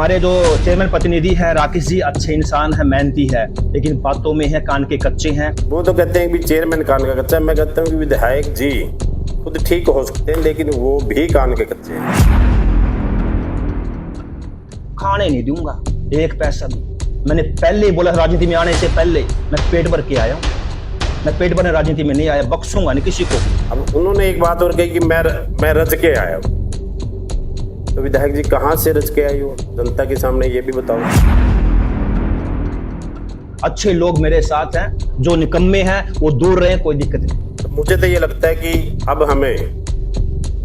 हमारे जो चेयरमैन प्रतिनिधि है राकेश जी अच्छे इंसान है, मेहनती है, लेकिन बातों में है कान के कच्चे हैं। वो तो कहते हैं कि चेयरमैन कान का कच्चा है, मैं कहता हूँ कि विधायक जी खुद ठीक हो सकते हैं लेकिन वो भी कान के कच्चे हैं। खाने नहीं दूंगा एक पैसा भी। मैंने पहले ही बोला राजनीति में आने से पहले मैं पेट भर के आया हूँ, मैं पेट भरने राजनीति में नहीं आया, बख्शूंगा नहीं किसी को। अब उन्होंने एक बात और कही कि मैं रच के आया हूँ, तो विधायक जी कहाँ से रच के आई हो जनता के सामने ये भी बताओ। अच्छे लोग मेरे साथ हैं, जो निकम्मे हैं वो दूर रहे, कोई दिक्कत नहीं। तो मुझे तो ये लगता है कि अब हमें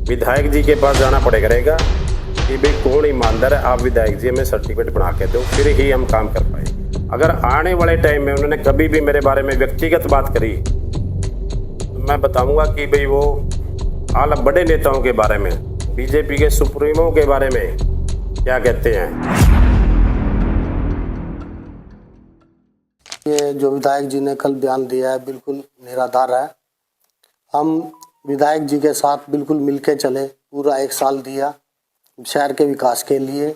विधायक जी के पास जाना पड़ेगा कि भाई कौन ईमानदार है, आप विधायक जी हमें सर्टिफिकेट बना के दो, फिर ही हम काम कर पाए। अगर आने वाले टाइम में उन्होंने कभी भी मेरे बारे में व्यक्तिगत बात करी तो मैं बताऊंगा कि भाई वो आला बड़े नेताओं के बारे में, बीजेपी के सुप्रीमो के बारे में क्या कहते हैं। ये जो विधायक जी ने कल बयान दिया है बिल्कुल निराधार है। हम विधायक जी के साथ बिल्कुल मिलके चले, पूरा 1 साल दिया शहर के विकास के लिए,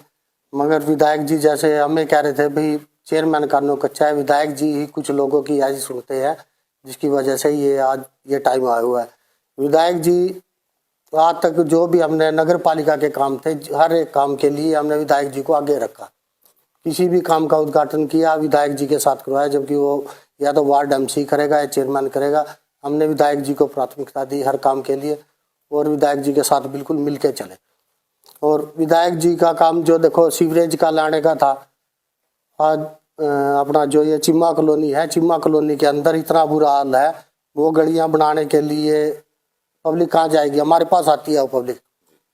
मगर विधायक जी जैसे हमें कह रहे थे भाई चेयरमैन का नो कच्चा है, विधायक जी ही कुछ लोगों की ऐसी सुनते हैं जिसकी वजह से ये आज ये टाइम आया हुआ है। विधायक जी आज तक जो भी हमने नगर पालिका के काम थे, हर एक काम के लिए हमने विधायक जी को आगे रखा। किसी भी काम का उद्घाटन किया विधायक जी के साथ करवाया, जबकि वो या तो वार्ड MC करेगा या चेयरमैन करेगा। हमने विधायक जी को प्राथमिकता दी हर काम के लिए और विधायक जी के साथ बिल्कुल मिल के चले। और विधायक जी का काम जो देखो सीवरेज का लाने का था, आज अपना जो ये चिम्मा कॉलोनी है, चिम्मा कॉलोनी के अंदर इतना बुरा हाल है, वो गलियां बनाने के लिए पब्लिक कहाँ जाएगी, हमारे पास आती है वो पब्लिक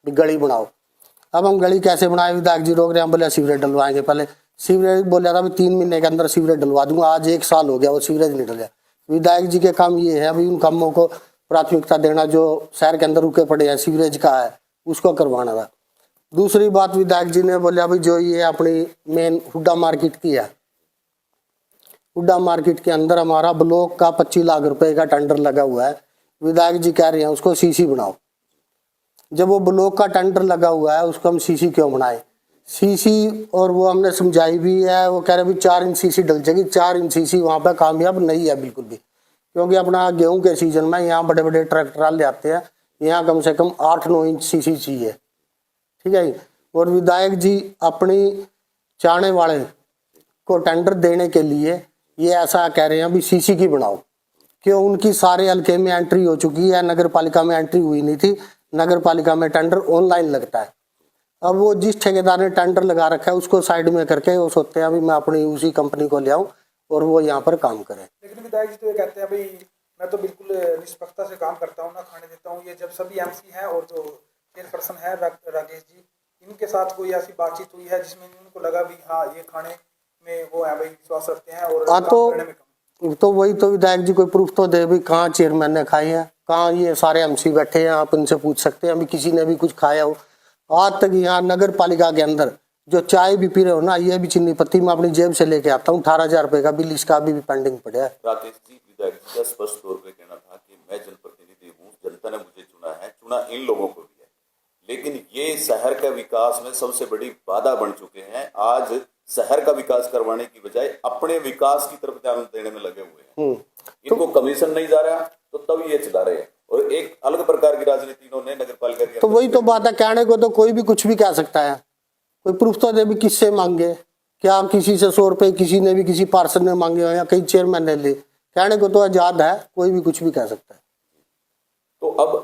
गली बनाओ। अब हम गली कैसे बनाए, विधायक जी रोक रहे हैं, बोले सीवरेज डलवाएंगे। पहले सीवरेज बोला था 3 महीने के अंदर सीवरेज डलवा दूंगा, आज 1 साल हो गया वो सीवरेज नहीं डला। विधायक जी के काम ये है अभी उन कामों को प्राथमिकता देना जो शहर के अंदर रुके पड़े हैं, सीवरेज का है उसको करवाना था। दूसरी बात विधायक जी ने बोला अभी जो ये अपनी मेन हुड्डा मार्केट की है, हुड्डा मार्केट के अंदर हमारा ब्लॉक का 25 लाख रुपए का टेंडर लगा हुआ है। विधायक जी कह रहे हैं उसको CC बनाओ। जब वो ब्लॉक का टेंडर लगा हुआ है उसको हम CC क्यों बनाए, CC और वो हमने समझाई भी है। वो कह रहे भी 4 इंच CC डल जाएगी, 4 इंच CC वहाँ पर कामयाब नहीं है बिल्कुल भी, क्योंकि अपना गेहूं के सीजन में यहाँ बड़े बड़े ट्रैक्टर ले आते हैं, यहाँ कम से कम 8-9 इंच CC चाहिए, ठीक है। और विधायक जी अपनी चाहने वाले को टेंडर देने के लिए ये ऐसा कह रहे हैं अभी CC की बनाओ, क्यों उनकी सारे हल्के में एंट्री हो चुकी है, नगर पालिका में एंट्री हुई नहीं थी। नगर पालिका में टेंडर ऑनलाइन लगता है। अब वो जिस ठेकेदार ने टेंडर लगा रखा है उसको साइड में करके वो सोचते हैं अभी मैं अपनी उसी कंपनी को ले आऊं और वो यहाँ पर काम करे। लेकिन विधायक जी तो ये कहते हैं भाई मैं तो बिल्कुल निष्पक्षता से काम करता हूँ, ना खाने देता हूँ। ये जब सभी MC हैं और जो चेयरपर्सन है राकेश जी, इनके साथ कोई ऐसी बातचीत हुई है जिसमें इनको लगा भी हाँ ये खाने में वो है भाई विश्वास रखते हैं और काम करने में तो वही तो विधायक जी कोई प्रूफ तो दे भी कहाँ चेयरमैन ने खाई है, कहाँ ये सारे MC बैठे हैं, आप इनसे पूछ सकते हैं अभी किसी ने भी कुछ खाया हो। आज तक यहाँ नगर पालिका के अंदर जो चाय भी पी रहे हो ना, ये भी चीनी पत्ती मैं अपनी जेब से लेके आता हूँ, 18,000 रुपए का बिल इसका अभी भी पेंडिंग पड़ा है। राकेश जी, विधायक जी का स्पष्ट तौर पे कहना था कि मैं जनप्रतिनिधि हूँ, जनता ने मुझे चुना है, चुना इन लोगों को भी है, लेकिन ये शहर का विकास में सबसे बड़ी बाधा बन चुके हैं। आज शहर का विकास करवाने की बजाय अपने विकास की तरफ ध्यान देने में लगे हुए हैं। इनको कमीशन नहीं जा रहा तो तब ये चला रहे हैं और एक अलग प्रकार की राजनीति इन्होंने नगर पालिका की। तो वही तो बात है, कहने को तो कोई भी कुछ भी कह सकता है, कोई प्रूफ तो दे भी किससे मांगे, क्या किसी से 100 रुपए किसी ने भी किसी पार्षद ने मांगे हो या कई चेयरमैन ने ले, कहने को तो आजाद है, कोई भी कुछ भी कह सकता है। तो अब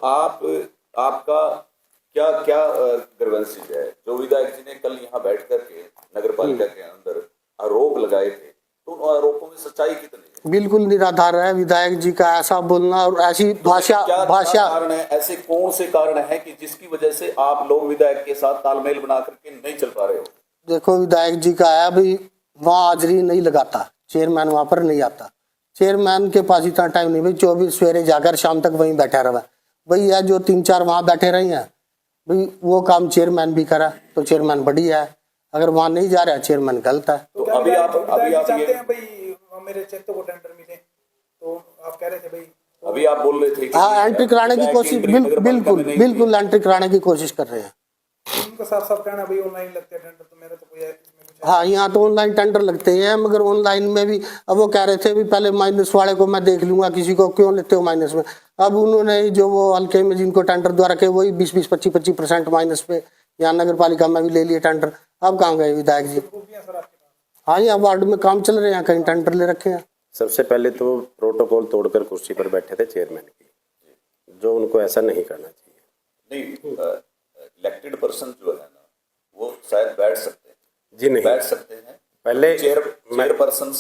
आपका क्या क्या ग्रीवेंसेस है जो विधायक जी ने कल यहाँ बैठ करके नगर पालिका के अंदर आरोप लगाए थे, तो उन आरोपों में सच्चाई कितनी है? बिल्कुल निराधार है विधायक जी का ऐसा बोलना और ऐसी भाषा कारण है, ऐसे कौन से कारण है कि जिसकी वजह से आप लोग विधायक के साथ तालमेल बना करके नहीं चल पा रहे हो? देखो विधायक जी का है अभी वहाँ हाजिरी नहीं लगाता, चेयरमैन वहां पर नहीं आता, चेयरमैन के पास इतना टाइम नहीं भाई 24 सवेरे जाकर शाम तक वहीं बैठा रहा भाई, या जो 3-4 वहां बैठे रहे हैं भाई वो काम चेयरमैन भी करा तो चेयरमैन बढ़िया है, अगर वहां नहीं जा रहा है चेयरमैन गलत है। तो अभी आप चाहते हैं भाई मेरे क्षेत्र को टेंडर मिले, तो आप कह रहे थे भाई अभी आप बोल रहे थे हाँ एंट्री कराने की कोशिश बिल्कुल एंट्री कराने की कोशिश कर रहे हैं। उनका साफ साफ कहना भाई ऑनलाइन लगते हैं टेंडर, तो मेरा तो कोई इसमें कुछ हाँ, यहाँ तो ऑनलाइन टेंडर लगते हैं, मगर ऑनलाइन में भी अब वो कह रहे थे भी पहले माइनस वाले को मैं देख लूंगा, किसी को क्यों लेते हो माइनस में। अब उन्होंने जो वो हल्के में जिनको टेंडर द्वारा के वही 20-20, 25-25% माइनस पे यहाँ नगर पालिका में भी ले लिए टेंडर। अब कहाँ गए विधायक जी? खूबियां सर आपके पास? हाँ, यहाँ वार्ड में काम चल रहे हैं, कहीं टेंडर ले रखे हैं। सबसे पहले तो प्रोटोकॉल तोड़कर कुर्सी पर बैठे थे चेयरमैन की, जो उनको ऐसा नहीं करना चाहिए। नहीं, इलेक्टेड पर्सन जो है ना वो शायद बैठ सकते हैं जी नहीं बैठ सकते हैं। पहले चेयरपर्सन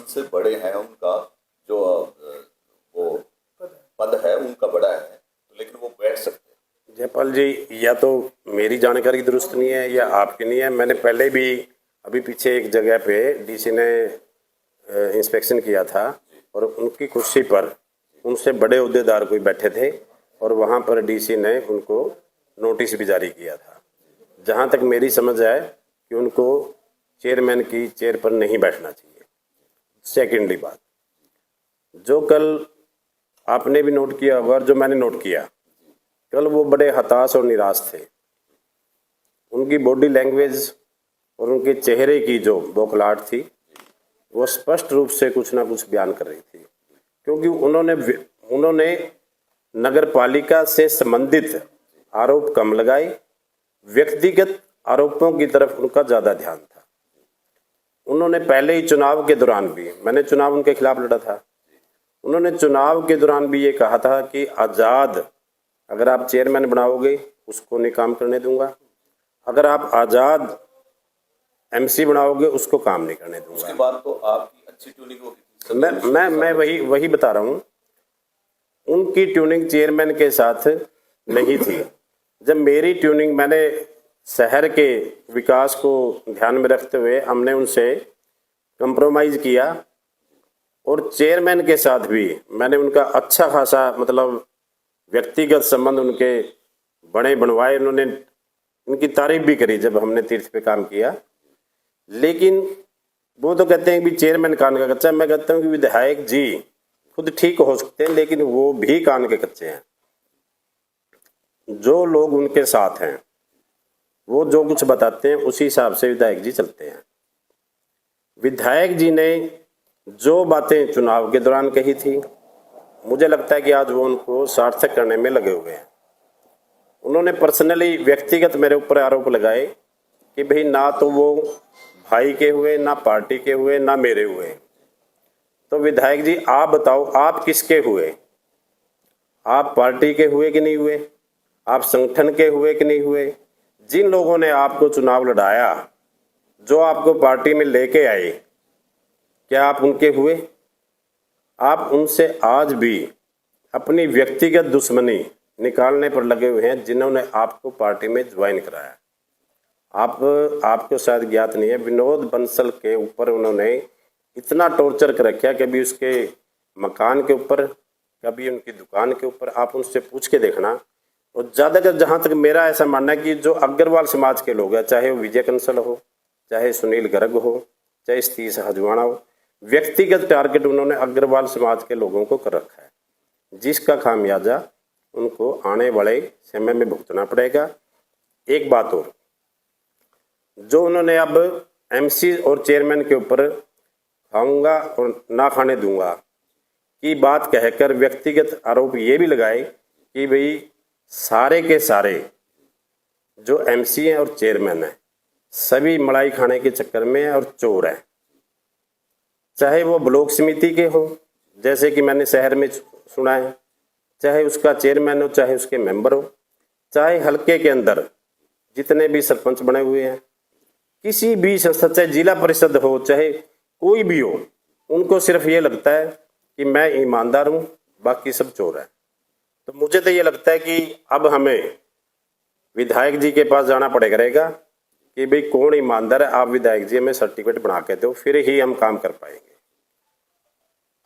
से बड़े हैं, उनका जो वो पद है उनका बड़ा है, तो लेकिन वो बैठ सकते हैं। जयपाल जी, या तो मेरी जानकारी दुरुस्त नहीं है या आपकी नहीं है। मैंने पहले भी अभी पीछे एक जगह पे डीसी ने इंस्पेक्शन किया था और उनकी कुर्सी पर उनसे बड़े ओहदेदार कोई बैठे थे और वहाँ पर डीसी ने उनको नोटिस भी जारी किया था। जहाँ तक मेरी समझ है कि उनको चेयरमैन की चेयर पर नहीं बैठना चाहिए। सेकेंडली बात, जो कल आपने भी नोट किया होगा और जो मैंने नोट किया, कल वो बड़े हताश और निराश थे। उनकी बॉडी लैंग्वेज और उनके चेहरे की जो बौखलाहट थी वो स्पष्ट रूप से कुछ ना कुछ बयान कर रही थी, क्योंकि उन्होंने नगर पालिका से संबंधित आरोप कम लगाए, व्यक्तिगत आरोपों की तरफ उनका ज्यादा ध्यान था। उन्होंने पहले ही चुनाव के दौरान भी, मैंने चुनाव उनके खिलाफ लड़ा था, उन्होंने चुनाव के दौरान भी ये कहा था कि आजाद अगर आप चेयरमैन बनाओगे उसको नहीं काम करने दूंगा, अगर आप आजाद एमसी बनाओगे उसको काम नहीं करने दूंगा। उसके बाद तो आपकी अच्छी ट्यूनिंग होगी। मैं वही बता रहा हूँ, उनकी ट्यूनिंग चेयरमैन के साथ नहीं थी। जब मेरी ट्यूनिंग, मैंने शहर के विकास को ध्यान में रखते हुए हमने उनसे कंप्रोमाइज किया और चेयरमैन के साथ भी मैंने उनका अच्छा खासा मतलब व्यक्तिगत संबंध उनके बड़े बनवाए। उन्होंने उनकी तारीफ भी करी जब हमने तीर्थ पे काम किया। लेकिन वो तो कहते हैं कि चेयरमैन कान का कच्चा, मैं कहता हूँ कि विधायक जी खुद ठीक हो सकते हैं लेकिन वो भी कान के कच्चे हैं। जो लोग उनके साथ हैं वो जो कुछ बताते हैं उसी हिसाब से विधायक जी चलते हैं। विधायक जी ने जो बातें चुनाव के दौरान कही थी, मुझे लगता है कि आज वो उनको सार्थक करने में लगे हुए हैं। उन्होंने पर्सनली व्यक्तिगत मेरे ऊपर आरोप लगाए कि भाई ना तो वो भाई के हुए, ना पार्टी के हुए, ना मेरे हुए। तो विधायक जी आप बताओ, आप किसके हुए? आप पार्टी के हुए कि नहीं हुए? आप संगठन के हुए कि नहीं हुए? जिन लोगों ने आपको चुनाव लड़ाया, जो आपको पार्टी में लेके आए, क्या आप उनके हुए? आप उनसे आज भी अपनी व्यक्तिगत दुश्मनी निकालने पर लगे हुए हैं जिन्होंने आपको पार्टी में ज्वाइन कराया। आपको शायद ज्ञात नहीं है, विनोद बंसल के ऊपर उन्होंने इतना टॉर्चर कर रखा, कभी उसके मकान के ऊपर, कभी उनकी दुकान के ऊपर। आप उनसे पूछ के देखना। और ज़्यादातर जहाँ तक मेरा ऐसा मानना है कि जो अग्रवाल समाज के लोग हैं, चाहे वो विजय कंसल हो, चाहे सुनील गर्ग हो, चाहे सतीश हजवाना हो, व्यक्तिगत टारगेट उन्होंने अग्रवाल समाज के लोगों को कर रखा है, जिसका खामियाजा उनको आने वाले समय में भुगतना पड़ेगा। एक बात और, जो उन्होंने अब एमसी और चेयरमैन के ऊपर खाऊंगा और ना खाने दूंगा की बात कहकर व्यक्तिगत आरोप ये भी लगाए कि भाई सारे के सारे जो एमसी हैं और चेयरमैन हैं सभी मलाई खाने के चक्कर में है और चोर हैं। चाहे वो ब्लॉक समिति के हो, जैसे कि मैंने शहर में सुना है, चाहे उसका चेयरमैन हो, चाहे उसके मेंबर हो, चाहे हल्के के अंदर जितने भी सरपंच बने हुए हैं, किसी भी संस्था, चाहे जिला परिषद हो, चाहे कोई भी हो, उनको सिर्फ ये लगता है कि मैं ईमानदार हूँ, बाकी सब चोर है। तो मुझे तो ये लगता है कि अब हमें विधायक जी के पास जाना पड़ेगा कि भाई कौन ईमानदार है, आप विधायक जी हमें सर्टिफिकेट बना के दो, फिर ही हम काम कर पाएंगे।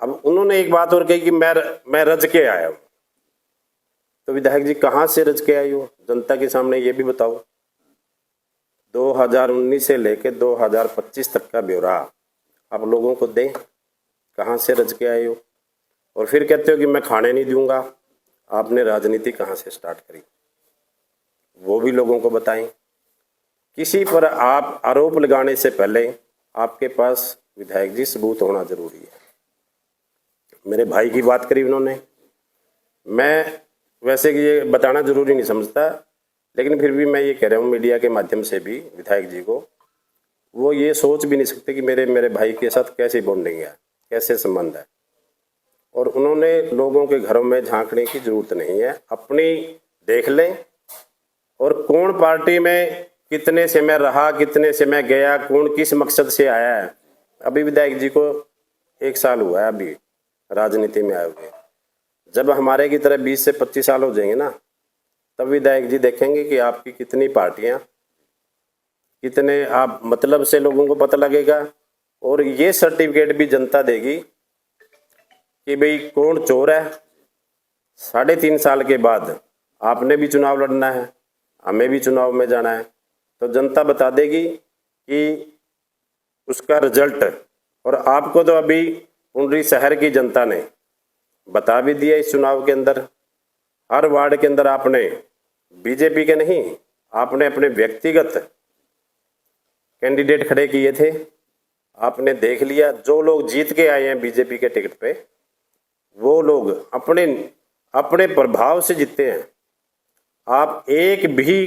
अब उन्होंने एक बात और कही कि मैं रज के आया हूँ। तो विधायक जी कहाँ से रज के आई हो, जनता के सामने ये भी बताओ। 2019 से लेकर 2025 तक का ब्यौरा आप लोगों को दें, कहाँ से रज के आए हो। और फिर कहते हो कि मैं खाने नहीं दूंगा। आपने राजनीति कहाँ से स्टार्ट करी? वो भी लोगों को बताएं। किसी पर आप आरोप लगाने से पहले आपके पास विधायक जी सबूत होना जरूरी है। मेरे भाई की बात करी उन्होंने, मैं वैसे कि ये बताना जरूरी नहीं समझता, लेकिन फिर भी मैं ये कह रहा हूँ मीडिया के माध्यम से भी विधायक जी को, वो ये सोच भी नहीं सकते कि मेरे भाई के साथ कैसी बॉन्डिंग है, कैसे संबंध है। और उन्होंने लोगों के घरों में झांकने की जरूरत नहीं है, अपनी देख लें। और कौन पार्टी में कितने समय रहा, कितने समय गया, कौन किस मकसद से आया है। अभी विधायक जी को 1 साल हुआ है अभी राजनीति में आए हुए। जब हमारे की तरह 20 से 25 साल हो जाएंगे ना, तब विधायक जी देखेंगे कि आपकी कितनी पार्टियां, कितने आप मतलब से लोगों को पता लगेगा। और ये सर्टिफिकेट भी जनता देगी कि भाई कौन चोर है। 3.5 साल के बाद आपने भी चुनाव लड़ना है, हमें भी चुनाव में जाना है, तो जनता बता देगी कि उसका रिजल्ट। और आपको तो अभी पुंडरी शहर की जनता ने बता भी दिया इस चुनाव के अंदर। हर वार्ड के अंदर आपने बीजेपी के नहीं, आपने अपने व्यक्तिगत कैंडिडेट खड़े किए थे। आपने देख लिया, जो लोग जीत के आए हैं बीजेपी के टिकट पे, वो लोग अपने प्रभाव से जीते हैं। आप एक भी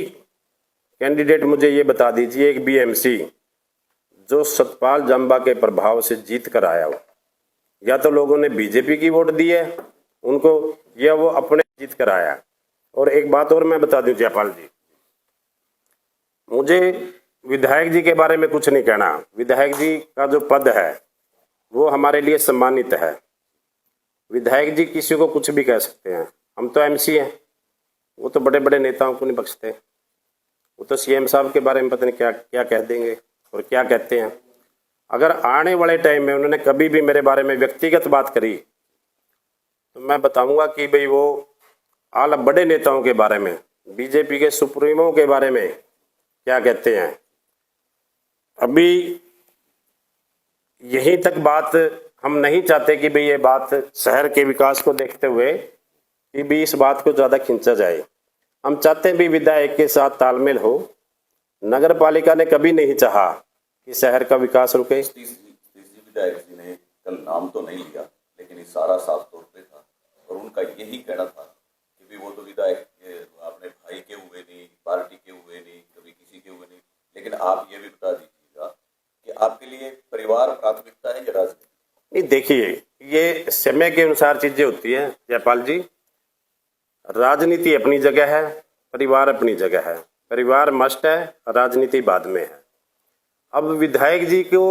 कैंडिडेट मुझे ये बता दीजिए, एक भी एमसी जो सतपाल जंबा के प्रभाव से जीत कर आया हो। या तो लोगों ने बीजेपी की वोट दी है उनको, या वो अपने जीत कर आया। और एक बात और मैं बता दूं जयपाल जी, मुझे विधायक जी के बारे में कुछ नहीं कहना। विधायक जी का जो पद है वो हमारे लिए सम्मानित है। विधायक जी किसी को कुछ भी कह सकते हैं, हम तो एमसी हैं, वो तो बड़े बड़े नेताओं को नहीं बख्शते। वो तो सीएम साहब के बारे में पता नहीं क्या क्या कह देंगे और क्या कहते हैं। अगर आने वाले टाइम में उन्होंने कभी भी मेरे बारे में व्यक्तिगत बात करी तो मैं बताऊंगा कि भाई वो आला बड़े नेताओं के बारे में, बीजेपी के सुप्रीमो के बारे में क्या कहते हैं। अभी यहीं तक बात हम नहीं चाहते कि भाई ये बात शहर के विकास को देखते हुए कि भी इस बात को ज्यादा खींचा जाए। हम चाहते हैं भी विधायक के साथ तालमेल हो। नगर पालिका ने कभी नहीं चाहा कि शहर का विकास रुके। विधायक जी ने कल नाम तो नहीं लिया, लेकिन इशारा साफ तौर पे था और उनका यही कहना था कि भी वो तो विधायक अपने भाई के हुए नहीं, पार्टी के हुए नहीं, कभी किसी के हुए नहीं। लेकिन आप ये भी बता दीजिएगा कि आपके लिए परिवार प्राथमिकता है या राजनीति? नहीं, देखिए ये समय के अनुसार चीजें होती हैं जयपाल जी। राजनीति अपनी जगह है, परिवार अपनी जगह है। परिवार मस्ट है, राजनीति बाद में है। अब विधायक जी को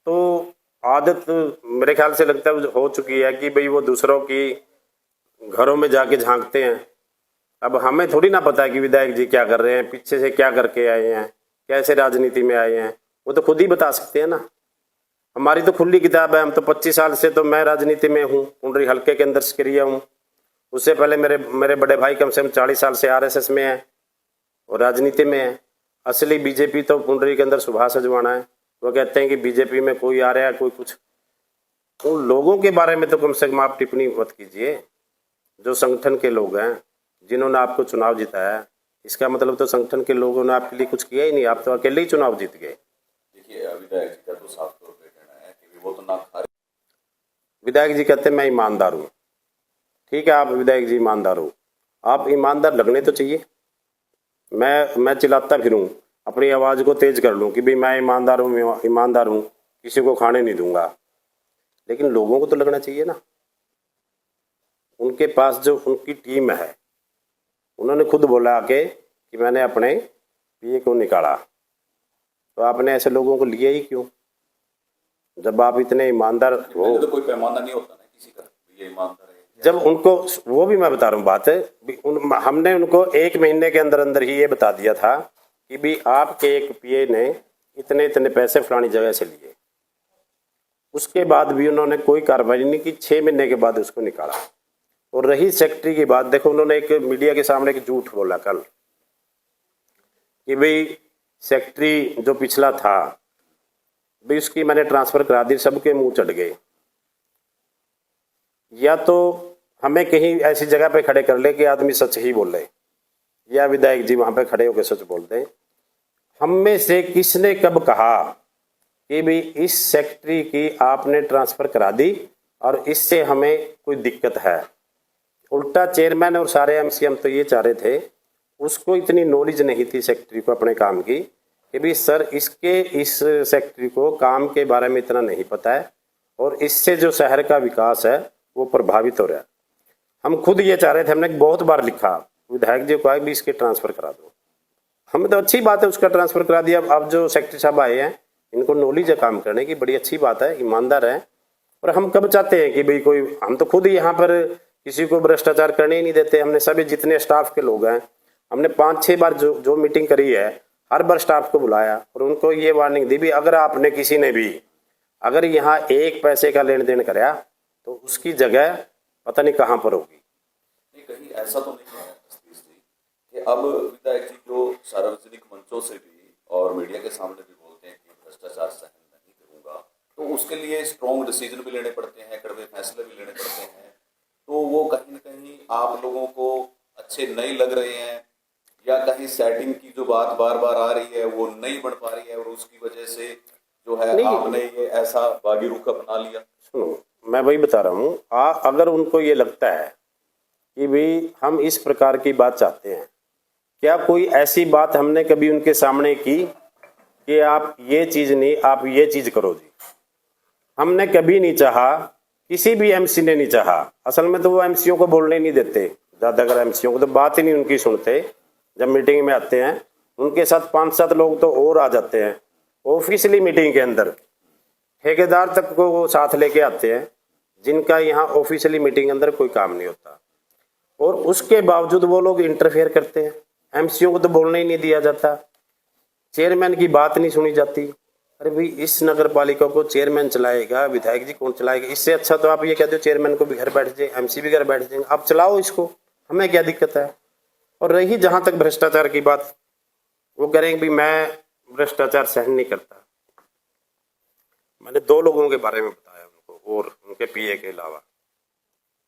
तो आदत मेरे ख्याल से लगता है हो चुकी है कि भाई वो दूसरों की घरों में जाके झांकते हैं। अब हमें थोड़ी ना पता है कि विधायक जी क्या कर रहे हैं, पीछे से क्या करके आए हैं, कैसे राजनीति में आए हैं। वो तो खुद ही बता सकते हैं ना। हमारी तो खुली किताब है। हम तो 25 साल से तो मैं राजनीति में हूँ, पुंडरी हल्के के अंदर सक्रिय हूँ। उससे पहले मेरे बड़े भाई कम से कम 40 साल से आरएसएस में है और राजनीति में है। असली बीजेपी तो पुंडरी के अंदर सुभाष अजवाना है। वो कहते हैं कि बीजेपी में कोई आ रहा है, कोई कुछ। उन लोगों के बारे में तो कम से कम आप टिप्पणी मत कीजिए, जो संगठन के लोग हैं, जिन्होंने आपको चुनाव जिताया। इसका मतलब तो संगठन के लोगों ने आपके लिए कुछ किया ही नहीं, आप तो अकेले ही चुनाव जीत गए। देखिए विधायक जी का तो साफ तौर पे कहना है कि वो तो ना खा रहे। विधायक जी कहते हैं मैं ईमानदार हूँ। ठीक है, आप विधायक जी ईमानदार हो, आप ईमानदार लगने तो चाहिए। मैं चिल्लाता फिरूं, अपनी आवाज को तेज कर लूं कि भाई मैं ईमानदार हूं, किसी को खाने नहीं दूंगा, लेकिन लोगों को तो लगना चाहिए ना। उनके पास जो उनकी टीम है, उन्होंने खुद बोला आके कि मैंने अपने पीए को निकाला। तो आपने ऐसे लोगों को लिया ही क्यों, जब आप इतने ईमानदार हो? तो कोई पैमाना नहीं होता ना किसी का, ये ईमानदार है। जब उनको, वो भी मैं बता रहा हूँ बात, हमने उनको 1 महीने के अंदर अंदर ही ये बता दिया था कि भी आपके एक पीए ने इतने इतने पैसे फलानी जगह से लिए। उसके बाद भी उन्होंने कोई कार्रवाई नहीं की। 6 महीने के बाद उसको निकाला। और रही सेक्रेटरी की बात, देखो उन्होंने एक मीडिया के सामने एक झूठ बोला कल कि भाई सेक्रेटरी जो पिछला था भाई उसकी मैंने ट्रांसफर करा दी। सबके मुंह चढ़ गए। या तो हमें कहीं ऐसी जगह पे खड़े कर ले कि आदमी सच ही बोले, या विधायक जी वहां पे खड़े होकर सच बोलते हैं, हम में से किसने कब कहा कि भी इस सेक्रेटरी की आपने ट्रांसफर करा दी और इससे हमें कोई दिक्कत है? उल्टा चेयरमैन और सारे एमसीएम तो ये चाह रहे थे, उसको इतनी नॉलेज नहीं थी सेक्रेटरी को अपने काम की कि भी सर इसके इस सेक्रेटरी को काम के बारे में इतना नहीं पता है और इससे जो शहर का विकास है वो प्रभावित हो रहा है। हम खुद ये चाह रहे थे, हमने बहुत बार लिखा विधायक जी को भी इसके ट्रांसफर करा दो। हमें तो अच्छी बात है उसका ट्रांसफर करा दिया। अब जो सेक्रेटरी साहब आए हैं इनको नॉलेज है काम करने की, बड़ी अच्छी बात है, ईमानदार है। और हम कब चाहते हैं कि भाई कोई, हम तो खुद यहाँ पर किसी को भ्रष्टाचार करने ही नहीं देते। हमने सभी जितने स्टाफ के लोग हैं, हमने 5-6 बार जो मीटिंग करी है, हर बार स्टाफ को बुलाया और उनको ये वार्निंग दी भी अगर आपने किसी ने भी अगर यहाँ 1 पैसे का लेन देन कराया तो उसकी जगह पता नहीं कहाँ पर होगी। नहीं, कहीं ऐसा तो नहीं है सतीश जी कि अब विधायक जी जो सार्वजनिक मंचों से भी और मीडिया के सामने भी बोलते हैं कि भ्रष्टाचार सहन नहीं करूंगा, तो उसके लिए स्ट्रॉन्ग डिसीजन भी लेने पड़ते हैं, कड़वे फैसले भी लेने पड़ते हैं, तो वो कहीं न कहीं आप लोगों को अच्छे नहीं लग रहे हैं या कहीं सेटिंग की जो बात बार बार आ रही है वो नहीं बन पा रही है और उसकी वजह से जो है आपने ये ऐसा बागी रुख अपना लिया? सुनो, मैं वही बता रहा हूँ, अगर उनको ये लगता है कि भाई हम इस प्रकार की बात चाहते हैं, क्या कोई ऐसी बात हमने कभी उनके सामने की कि आप ये चीज नहीं, आप ये चीज करो जी? हमने कभी नहीं चाहा, किसी भी एमसी ने नहीं चाहा। असल में तो वो एमसीओ को बोलने नहीं देते, ज्यादातर एमसीओ को तो बात ही नहीं उनकी सुनते। जब मीटिंग में आते हैं उनके साथ 5-7 लोग तो और आ जाते हैं ऑफिशियली मीटिंग के अंदर, ठेकेदार तक को वो साथ लेके आते हैं जिनका यहाँ ऑफिशियली मीटिंग के अंदर कोई काम नहीं होता, और उसके बावजूद वो लोग इंटरफेयर करते हैं। एमसीओ को तो बोलने ही नहीं दिया जाता, चेयरमैन की बात नहीं सुनी जाती। अरे भाई, इस नगर पालिका को चेयरमैन चलाएगा, विधायक जी कौन चलाएगा? इससे अच्छा तो आप ये कहते हो चेयरमैन को भी घर बैठ जाए, एमसी भी घर बैठ जाएंगे, आप चलाओ इसको, हमें क्या दिक्कत है? और रही जहां तक भ्रष्टाचार की बात, वो करेंगे भी मैं भ्रष्टाचार सहन नहीं करता। मैंने 2 लोगों के बारे में बताया उनको और उनके पीए के अलावा,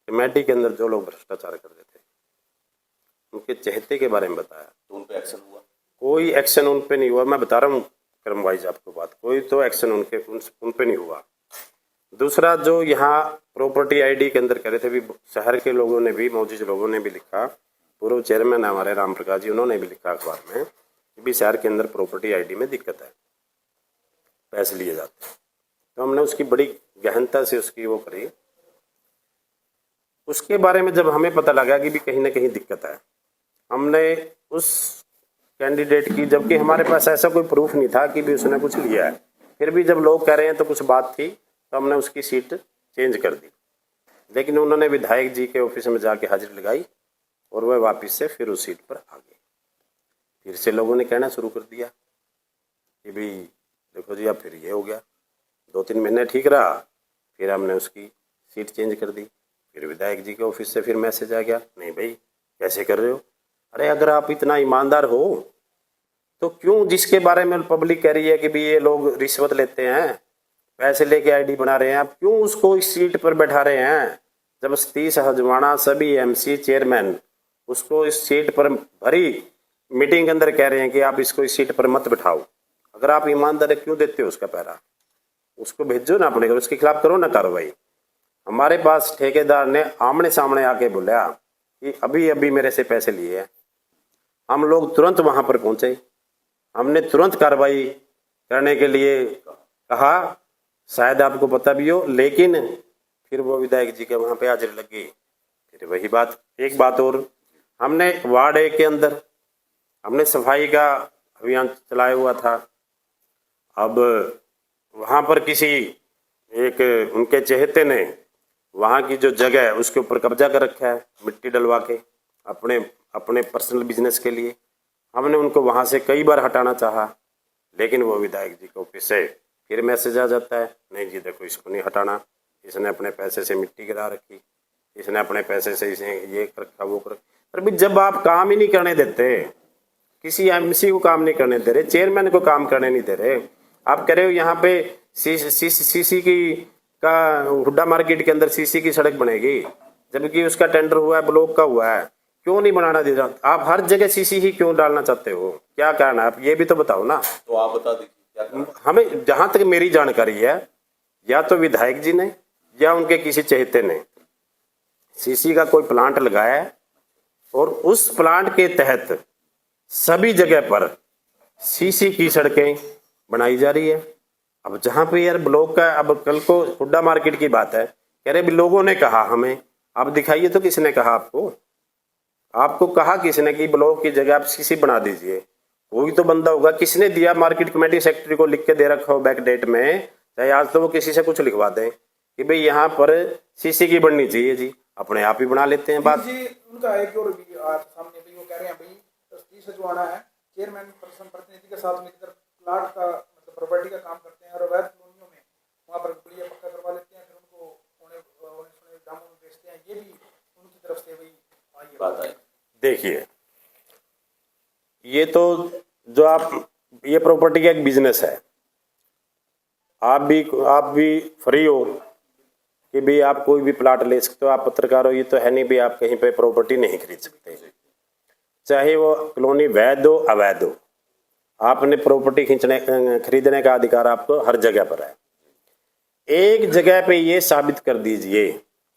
कमेटी के अंदर जो लोग भ्रष्टाचार कर रहे थे उनके चहेते के बारे में बताया। तो उन पे एक्शन हुआ? कोई एक्शन उन पे नहीं हुआ। मैं बता रहा हूँ क्रम वाइज आपको बात, कोई तो एक्शन उन पे नहीं हुआ। दूसरा, जो यहाँ प्रॉपर्टी आईडी के अंदर करे थे, भी शहर के लोगों ने भी, मौजूद लोगों ने भी लिखा, पूर्व चेयरमैन हमारे राम प्रकाश जी, उन्होंने भी लिखा अखबार में कि भी शहर के अंदर प्रॉपर्टी आईडी में दिक्कत है, पैसे लिए जाते हैं। तो हमने उसकी बड़ी गहनता से उसकी वो करी। उसके बारे में जब हमें पता लगा कि भी कहीं ना कहीं दिक्कत है, हमने उस कैंडिडेट की, जबकि हमारे पास ऐसा कोई प्रूफ नहीं था कि भी उसने कुछ लिया है, फिर भी जब लोग कह रहे हैं तो कुछ बात थी, तो हमने उसकी सीट चेंज कर दी। लेकिन उन्होंने विधायक जी के ऑफिस में जाके हाजिरी लगाई और वह वापस से फिर उस सीट पर आ गए। फिर से लोगों ने कहना शुरू कर दिया कि भाई देखो जी, अब फिर ये हो गया। 2-3 महीने ठीक रहा, फिर हमने उसकी सीट चेंज कर दी। फिर विधायक जी के ऑफिस से फिर मैसेज आ गया, नहीं भाई कैसे कर रहे हो? अरे अगर आप इतना ईमानदार हो तो क्यों, जिसके बारे में पब्लिक कह रही है कि भी ये लोग रिश्वत लेते हैं, पैसे लेके आईडी बना रहे हैं, आप क्यों उसको इस सीट पर बैठा रहे हैं? जब सतीश हजवाना, सभी एमसी, चेयरमैन उसको इस सीट पर भरी मीटिंग के अंदर कह रहे हैं कि आप इसको इस सीट पर मत बिठाओ। अगर आप ईमानदार क्यों देते हो उसका पैरा? उसको भेजो ना अपने घर, उसके खिलाफ करो ना कार्रवाई। हमारे पास ठेकेदार ने आमने सामने आके बोला कि अभी अभी मेरे से पैसे लिए हैं। हम लोग तुरंत वहां पर पहुंचे, हमने तुरंत कार्रवाई करने के लिए कहा, शायद आपको पता भी हो, लेकिन फिर वो विधायक जी के वहां पे हाजिर लग गई। फिर वही बात, एक बात और, हमने वार्ड 1 के अंदर हमने सफाई का अभियान चलाया हुआ था। अब वहां पर किसी एक उनके चहेते ने वहां की जो जगह है उसके ऊपर कब्जा कर रखा है, मिट्टी डलवा के अपने पर्सनल बिजनेस के लिए। हमने उनको वहां से कई बार हटाना चाहा, लेकिन वो विधायक जी के ऑफिस से फिर मैसेज आ जाता है, नहीं जी देखो इसको नहीं हटाना, इसने अपने पैसे से मिट्टी गिरा रखी, इसने अपने पैसे से इसे ये कर रखा, वो कर। पर भी जब आप काम ही नहीं करने देते, किसी एमसी को काम नहीं करने दे रहे, चेयरमैन को काम करने नहीं दे रहे, आप कह रहे हो यहाँ पे सीसी की का हुड्डा मार्केट के अंदर सीसी की सड़क बनेगी, जबकि उसका टेंडर हुआ है, ब्लॉक का हुआ है, क्यों नहीं बनाना दे रहा? आप हर जगह सीसी ही क्यों डालना चाहते हो? क्या कारण है? आप ये भी तो बताओ ना। तो आप बता दीजिए क्या कारण? हमें जहां तक मेरी जानकारी है, या तो विधायक जी ने या उनके किसी चहेते ने सीसी का कोई प्लांट लगाया है और उस प्लांट के तहत सभी जगह पर सीसी की सड़कें बनाई जा रही है। अब जहां पे यार ब्लॉक का, अब कल को हुड्डा मार्केट की बात है, कह रहे भी लोगों ने कहा हमें, आप दिखाइए तो किसने कहा आपको? आपको कहा किसने कि ब्लॉक की जगह आप सीसी बना दीजिए? कोई तो बंदा होगा, किसने दिया? मार्केट कमेटी सेक्रेटरी को लिख के दे रखा हो बैक डेट में, चाहे आज तो वो किसी से कुछ लिखवा दें कि भाई यहाँ पर सीसी की बननी चाहिए जी, अपने आप ही बना लेते हैं बात। जी उनका एक और भी सामने भी वो कह रहे हैं भाई 30 सजवाना है, चेयरमैन पर्सन प्रतिनिधि के साथ मिलकर प्लाट का मतलब प्रॉपर्टी का काम करते हैं और अवैध कॉलोनियों में वहाँ पर बढ़िया पक्का करवा लेते हैं, फिर उनको उन्हें दामों में बेचते हैं। ये भी उनकी तरफ से वही बात है। देखिए, ये तो जो आप, ये प्रॉपर्टी का एक बिजनेस है। आप भी फ्री हो कि भी आप कोई भी प्लाट ले सकते हो, आप पत्रकार हो, ये तो है नहीं भी आप कहीं पे प्रॉपर्टी नहीं खरीद सकते, चाहे वो कॉलोनी वैध हो अवैध हो। आपने प्रॉपर्टी खरीदने का अधिकार आपको हर जगह पर है। एक जगह पे ये साबित कर दीजिए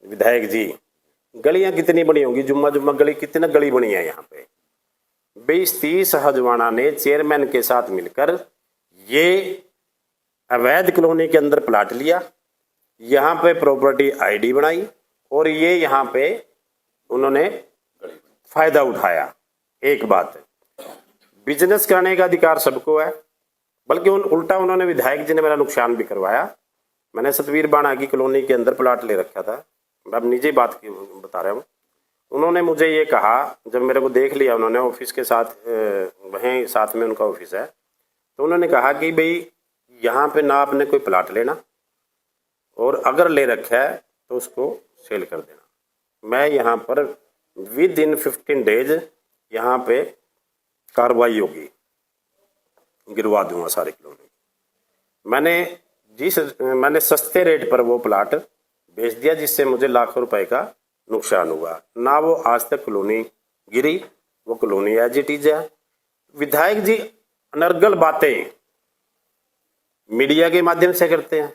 विधायक जी, गलियां कितनी बनी होंगी, जुम्मा जुम्मा गली कितनी गली बनी है यहाँ पे? 20-30 हजवाना ने चेयरमैन के साथ मिलकर ये अवैध कॉलोनी के अंदर प्लाट लिया, यहाँ पे प्रॉपर्टी आईडी बनाई और ये यहाँ पे उन्होंने फायदा उठाया। एक बात है, बिजनेस करने का अधिकार सबको है, बल्कि उल्टा उन्होंने, विधायक जी ने मेरा नुकसान भी करवाया। मैंने सतवीर बाणा की कॉलोनी के अंदर प्लाट ले रखा था, मैं अब निजी बात की बता रहा हूँ। उन्होंने मुझे ये कहा, जब मेरे को देख लिया उन्होंने ऑफिस के साथ, वहीं साथ में उनका ऑफिस है, तो उन्होंने कहा कि भाई यहाँ पे ना आपने कोई प्लाट लेना और अगर ले रखा है तो उसको सेल कर देना। मैं यहाँ पर विद इन 15 डेज यहाँ पे कार्रवाई होगी, गिरवा दूंगा सारी कॉलोनी। मैंने सस्ते रेट पर वो प्लाट बेच दिया, जिससे मुझे लाखों रुपए का नुकसान हुआ। ना वो आज तक कॉलोनी गिरी, वो कॉलोनी एज इट इज है। विधायक जी अनर्गल बातें मीडिया के माध्यम से करते हैं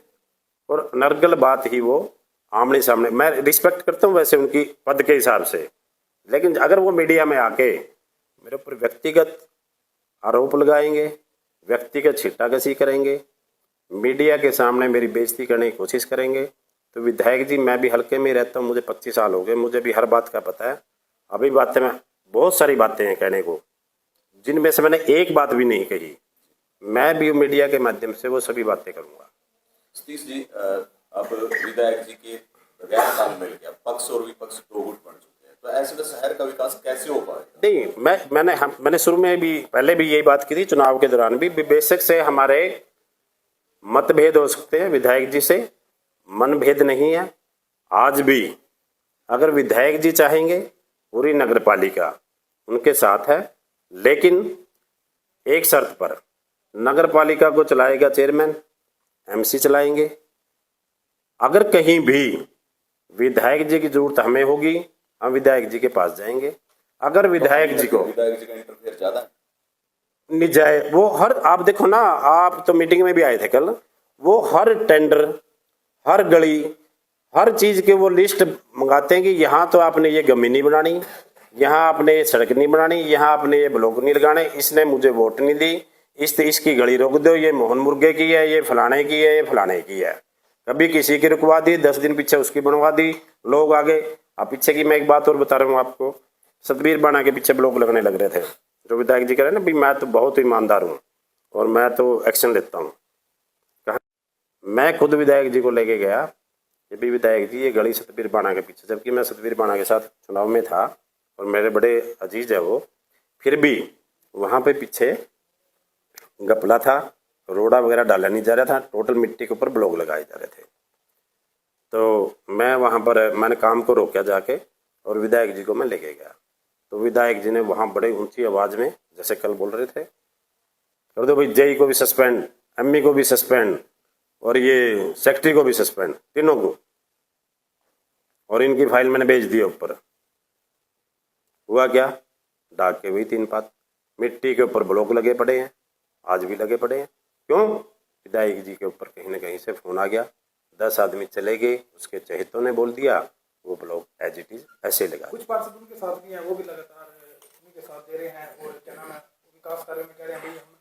और अनर्गल बात ही वो आमने सामने, मैं रिस्पेक्ट करता हूँ वैसे उनकी पद के हिसाब से, लेकिन अगर वो मीडिया में आके मेरे ऊपर व्यक्तिगत आरोप लगाएंगे, व्यक्तिगत छिट्टाकशी करेंगे, मीडिया के सामने मेरी बेइज्जती करने की कोशिश करेंगे, तो विधायक जी मैं भी हल्के में रहता हूँ, मुझे 25 साल हो गए, मुझे भी हर बात का पता है। अभी बातें में बहुत सारी बातें हैं कहने को, जिनमें से मैंने एक बात भी नहीं कही। मैं भी मीडिया के माध्यम से वो सभी बातें करूंगा। सतीश जी, अब विधायक जी के गैर तालमेल क्या, पक्ष और विपक्ष दो गुट बन चुके हैं, तो ऐसे में शहर का विकास कैसे हो पाएगा? नहीं, मैंने शुरू में भी, पहले भी यही बात की थी, चुनाव के दौरान भी बेशक से हमारे मतभेद हो सकते हैं, विधायक जी से मनभेद नहीं है। आज भी अगर विधायक जी चाहेंगे, पूरी नगर पालिका उनके साथ है, लेकिन एक शर्त पर, नगर पालिका को चलाएगा चेयरमैन, एमसी चलाएंगे। अगर कहीं भी विधायक जी की जरूरत हमें होगी, हम विधायक जी के पास जाएंगे। अगर विधायक जी का इंटरफेयर ज्यादा नहीं जाए, वो हर, आप देखो ना, आप तो मीटिंग में भी आए थे कल, वो हर टेंडर, हर गली, हर चीज के वो लिस्ट मंगाते हैं कि यहाँ तो आपने ये गमी नहीं बनानी, यहाँ आपने ये सड़क नहीं बनानी, यहाँ आपने ये ब्लॉक नहीं लगाने, इसने मुझे वोट नहीं दी, इसकी गली रोक दो, ये मोहन मुर्गे की है, ये फलाने की है, ये फलाने की है। कभी किसी की रुकवा दी, 10 दिन पीछे उसकी बनवा दी, लोग आगे। अब पीछे की मैं एक बात और बता रहा हूँ आपको, सतबीर बाणा के पीछे ब्लॉक लगने लग रहे थे, जो विधायक जी कह रहे हैं ना, भाई मैं तो बहुत ईमानदार हूँ और मैं तो एक्शन लेता हूँ। मैं खुद विधायक जी को लेके गया कि भी विधायक जी ये गली सतबीर बाणा के पीछे, जबकि मैं सतबीर बाणा के साथ चुनाव में था और मेरे बड़े अजीज है वो, फिर भी वहाँ पे पीछे गपला था, रोड़ा वगैरह डाला नहीं जा रहा था, टोटल मिट्टी के ऊपर ब्लॉक लगाए जा रहे थे। तो मैं वहाँ पर, मैंने काम को रोका जाके और विधायक जी को मैं लेके गया। तो विधायक जी ने वहाँ बड़े ऊंची आवाज में, जैसे कल बोल रहे थे, कर दो भाई, जेई को भी सस्पेंड, एमई को भी सस्पेंड और ये सेक्रेटरी को भी सस्पेंड, तीनों को, और इनकी फाइल मैंने भेज दी ऊपर। हुआ क्या, डाक के वही 3 पात, मिट्टी के ऊपर ब्लॉक लगे पड़े हैं, आज भी लगे पड़े हैं। क्यों? विधायक जी के ऊपर कहीं ना कहीं से फोन आ गया, 10 आदमी चले गए, उसके चहेतों ने बोल दिया, वो ब्लॉक एज इट इज ऐसे लगा। कुछ पार्षद उनके साथ भी हैं, वो भी लगातार उनके साथ दे रहे हैं और क्या नाम है विकास कार्य में कह रहे हैं भाई हम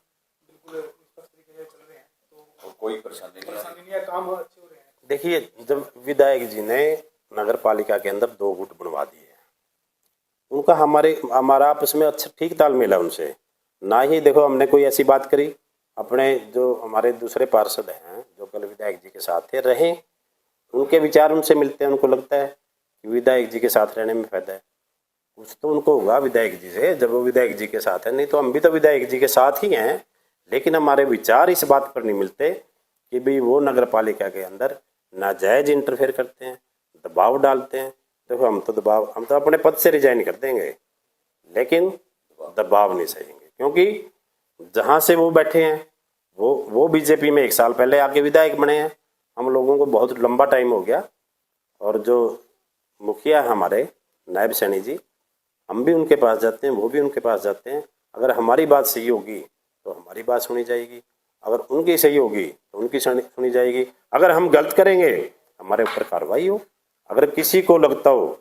बिल्कुल निष्पक्ष तरीके से चल रहे हैं, तो कोई परेशानी नहीं है, काम अच्छे हो रहे हैं। देखिए, जब विधायक जी ने नगर पालिका के अंदर 2 गुट बनवा दिए, उनका हमारा आपस में अच्छा ठीक तालमेल है उनसे। ना ही देखो हमने कोई ऐसी बात करी, अपने जो हमारे दूसरे पार्षद हैं जो कल विधायक जी के साथ थे रहे, उनके विचार उनसे मिलते हैं, उनको लगता है कि विधायक जी के साथ रहने में फायदा है। कुछ तो उनको होगा विधायक जी से जब वो विधायक जी के साथ है, नहीं तो हम भी तो विधायक जी के साथ ही हैं, लेकिन हमारे विचार इस बात पर नहीं मिलते कि भाई वो नगर पालिका के अंदर नाजायज इंटरफेयर करते हैं, दबाव डालते हैं। देखो हम तो अपने पद से रिजाइन कर देंगे, लेकिन दबाव नहीं सहेंगे, क्योंकि जहां से वो बैठे हैं वो बीजेपी में 1 साल पहले आके विधायक बने हैं। हम लोगों को बहुत लंबा टाइम हो गया, और जो मुखिया है हमारे नायब सैनी जी, हम भी उनके पास जाते हैं, वो भी उनके पास जाते हैं। अगर हमारी बात सही होगी तो हमारी बात सुनी जाएगी, अगर उनकी सही होगी तो उनकी सुनी जाएगी। अगर हम गलत करेंगे हमारे ऊपर कार्रवाई हो। अगर किसी को लगता हो,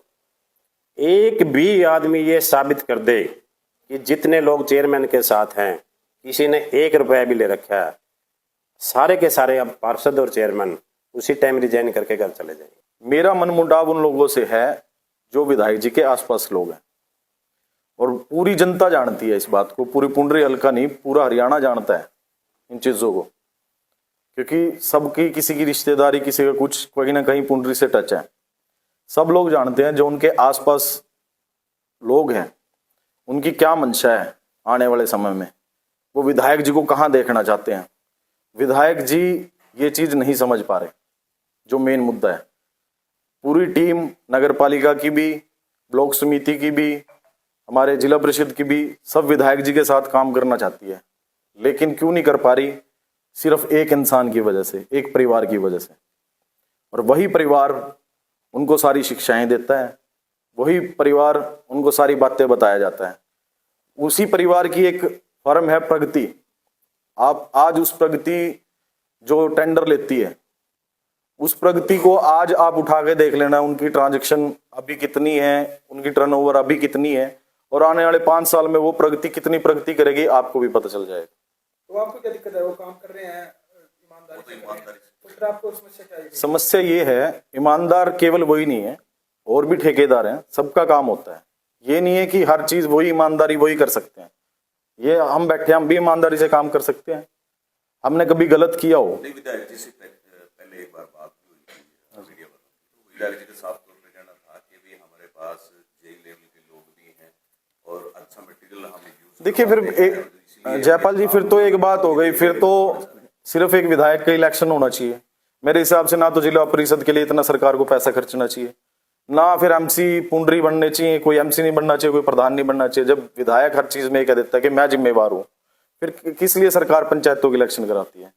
एक भी आदमी ये साबित कर दे कि जितने लोग चेयरमैन के साथ हैं किसी ने 1 रुपया भी ले रखा है, सारे के सारे अब पार्षद और चेयरमैन उसी टाइम रिजाइन करके घर चले जाएंगे। मेरा मनमुटाव उन लोगों से है जो विधायक जी के आसपास लोग हैं, और पूरी जनता जानती है इस बात को, पूरी पुंडरी हल्का नहीं पूरा हरियाणा जानता है इन चीजों को, क्योंकि सबकी किसी की रिश्तेदारी, किसी का कुछ कहीं ना कहीं पुंडरी से टच है। सब लोग जानते हैं जो उनके आसपास लोग हैं उनकी क्या मंशा है आने वाले समय में, वो विधायक जी को कहाँ देखना चाहते हैं। विधायक जी ये चीज नहीं समझ पा रहे, जो मेन मुद्दा है। पूरी टीम नगर पालिका की भी, ब्लॉक समिति की भी, हमारे जिला परिषद की भी, सब विधायक जी के साथ काम करना चाहती है, लेकिन क्यों नहीं कर पा रही? सिर्फ एक इंसान की वजह से, एक परिवार की वजह से। और वही परिवार उनको सारी शिक्षाएं देता है, वही परिवार उनको सारी बातें बताया जाता है। उसी परिवार की एक फर्म है प्रगति। आप आज उस प्रगति जो टेंडर लेती है, उस प्रगति को आज आप उठा के देख लेना, उनकी ट्रांजैक्शन अभी कितनी है, उनकी टर्नओवर अभी कितनी है, और आने वाले 5 साल में वो प्रगति कितनी प्रगति करेगी आपको भी पता चल जाएगा। तो आपको क्या दिक्कत है? वो काम कर रहे हैं ईमानदारी से, तो फिर आपको समस्या क्या है? समस्या ये है, ईमानदार केवल वही नहीं है, और भी ठेकेदार हैं, सबका काम होता है। ये नहीं है कि हर चीज वही ईमानदारी वही कर सकते हैं। ये हम बैठे, हम भी ईमानदारी से काम कर सकते हैं। हमने कभी गलत किया हो? विधायक जी से पहले एक बार बात हुई थी मीडिया पर, तो विधायक जी के साफ तौर पर कहना था कि भी हमारे पास जेई लेवल के लोग भी हैं और अच्छा मटेरियल हम यूज। देखिए फिर जयपाल जी, फिर तो एक बात हो गई, फिर तो सिर्फ एक विधायक का इलेक्शन होना चाहिए मेरे हिसाब से। ना तो जिला परिषद के लिए इतना सरकार को पैसा खर्चना चाहिए, ना फिर एमसी पुंडरी बनने चाहिए, कोई एमसी नहीं बनना चाहिए, कोई प्रधान नहीं बनना चाहिए। जब विधायक हर चीज में कह देता है कि मैं जिम्मेवार हूं, फिर किस लिए सरकार पंचायतों के इलेक्शन कराती है?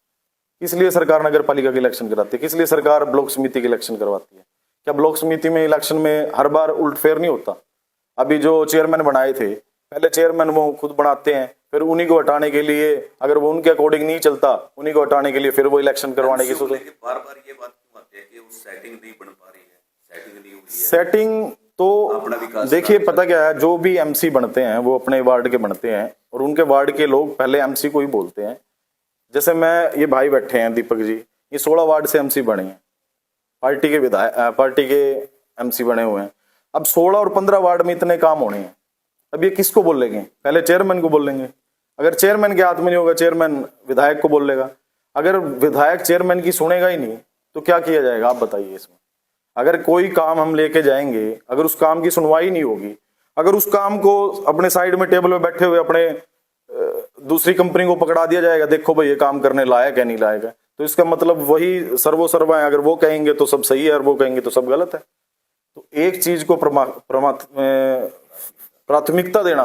किस लिए सरकार नगर पालिका के इलेक्शन कराती है? किस लिए सरकार ब्लॉक समिति के इलेक्शन करवाती है? क्या ब्लॉक समिति में इलेक्शन में हर बार उलटफेर नहीं होता? अभी जो चेयरमैन बनाए थे, पहले चेयरमैन वो खुद बनाते हैं, फिर उन्हीं को हटाने के लिए, अगर वो उनके अकॉर्डिंग नहीं चलता, उन्हीं को हटाने के लिए फिर वो इलेक्शन करवाने की सोच। बार बार ये बात क्यों आती है कि वो सेटिंग नहीं बन पा रही है, सेटिंग नहीं हुई है? सेटिंग तो देखिए, पता क्या है, जो भी एमसी बनते हैं वो अपने वार्ड के बनते हैं, और उनके वार्ड के लोग पहले एमसी को ही बोलते हैं। जैसे मैं, ये भाई बैठे हैं दीपक जी, ये 16 वार्ड से एमसी बने हैं, पार्टी के विधायक, पार्टी के एमसी बने हुए हैं। अब 16 और 15 वार्ड में इतने काम होने हैं, अब ये किसको बोलेंगे? पहले चेयरमैन को बोलेंगे। अगर चेयरमैन के हाथ में नहीं होगा, चेयरमैन विधायक को बोलेगा। अगर विधायक चेयरमैन की सुनेगा ही नहीं तो क्या किया जाएगा, आप बताइए। इसमें अगर कोई काम हम लेके जाएंगे, अगर उस काम की सुनवाई नहीं होगी, अगर उस काम को अपने साइड में टेबल में बैठे हुए अपने दूसरी कंपनी को पकड़ा दिया जाएगा, देखो भाई ये काम करने लायक है नहीं लायक है, तो इसका मतलब वही सर्वोसर्वा है। अगर वो कहेंगे तो सब सही है और वो कहेंगे तो सब गलत है। तो एक चीज को प्राथमिकता देना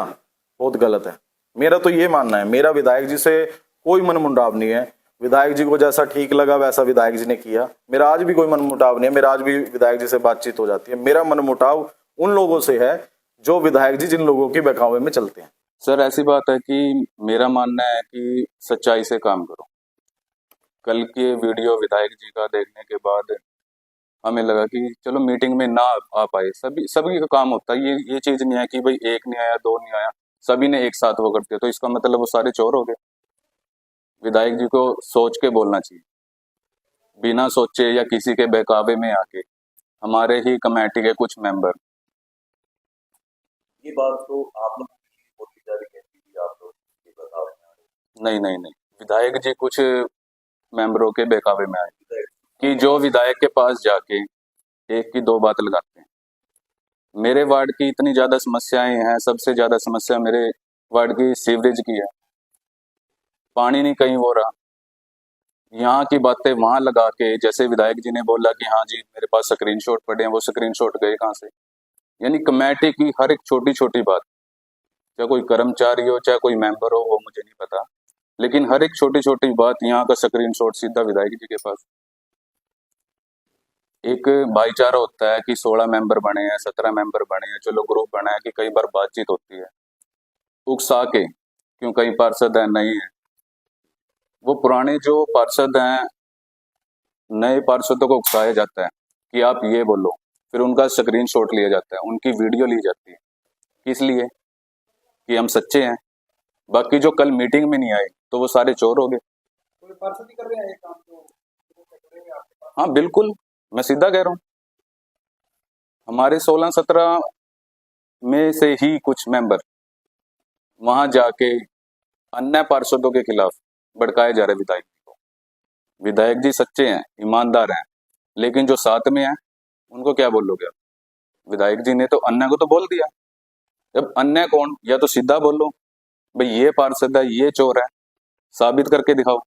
बहुत गलत है। मेरा तो ये मानना है, मेरा विधायक जी से कोई मनमुटाव नहीं है। विधायक जी को जैसा ठीक लगा वैसा विधायक जी ने किया। मेरा आज भी कोई मनमुटाव नहीं है, मेरा आज भी विधायक जी से बातचीत हो जाती है। मेरा मनमुटाव उन लोगों से है जो विधायक जी जिन लोगों के बहकावे में चलते हैं। सर ऐसी बात है कि मेरा मानना है कि सच्चाई से काम करो। कल के वीडियो विधायक जी का देखने के बाद हमें लगा कि चलो मीटिंग में ना आ पाए, सभी का काम होता है। ये चीज नहीं है कि भाई एक नहीं आया, दो नहीं आया, सभी ने एक साथ वो कर दिया तो इसका मतलब वो सारे चोर हो गए। विधायक जी को सोच के बोलना चाहिए, बिना सोचे या किसी के बहकावे में आके। हमारे ही कमेटी के कुछ मेंबर, ये बात तो आप लोग बोली जा रही है कि आप लोग ये बता रहे हैं। नहीं, विधायक जी कुछ मेंबरों के बहकावे में आए कि जो विधायक के पास जाके एक की दो बात लगाते हैं। मेरे वार्ड की इतनी ज्यादा समस्याएं हैं, सबसे ज्यादा समस्या मेरे वार्ड की सीवरेज की है। पानी नहीं कहीं हो रहा, यहाँ की बातें वहां लगा के, जैसे विधायक जी ने बोला कि हाँ जी मेरे पास स्क्रीनशॉट पड़े हैं, वो स्क्रीनशॉट गए कहाँ से। यानी कमेटी की हर एक छोटी छोटी बात, चाहे कोई कर्मचारी हो चाहे कोई मेंबर हो, वो मुझे नहीं पता, लेकिन हर एक छोटी छोटी बात यहाँ का स्क्रीनशॉट सीधा विधायक जी के पास। एक भाईचारा होता है कि 16 मेंबर बने हैं, 17 मेंबर बने हैं, चलो ग्रुप बना है कि कई बार बातचीत होती है, उकसा के क्यों कई पार्षद है नहीं है, वो पुराने जो पार्षद हैं नए पार्षदों को उकसाया जाता है कि आप ये बोलो, फिर उनका स्क्रीनशॉट लिया जाता है, उनकी वीडियो ली जाती है, किस लिए कि हम सच्चे हैं। बाकी जो कल मीटिंग में नहीं आए तो वो सारे चोर हो गए। कोई पार्षद ही कर रहे हैं ये काम जो करेंगे आपके पास? हाँ बिल्कुल, मैं सीधा कह रहा हूँ, हमारे 16-17 में से ही कुछ मेंबर वहां जाके अन्य पार्षदों के खिलाफ भड़काए जा रहे विधायक जी को। विधायक जी सच्चे हैं, ईमानदार हैं, लेकिन जो साथ में है उनको क्या बोलोगे आप? विधायक जी ने तो अन्य को तो बोल दिया, जब अन्य कौन, या तो सीधा बोलो भाई ये पार्षद है, ये चोर है, साबित करके दिखाओ।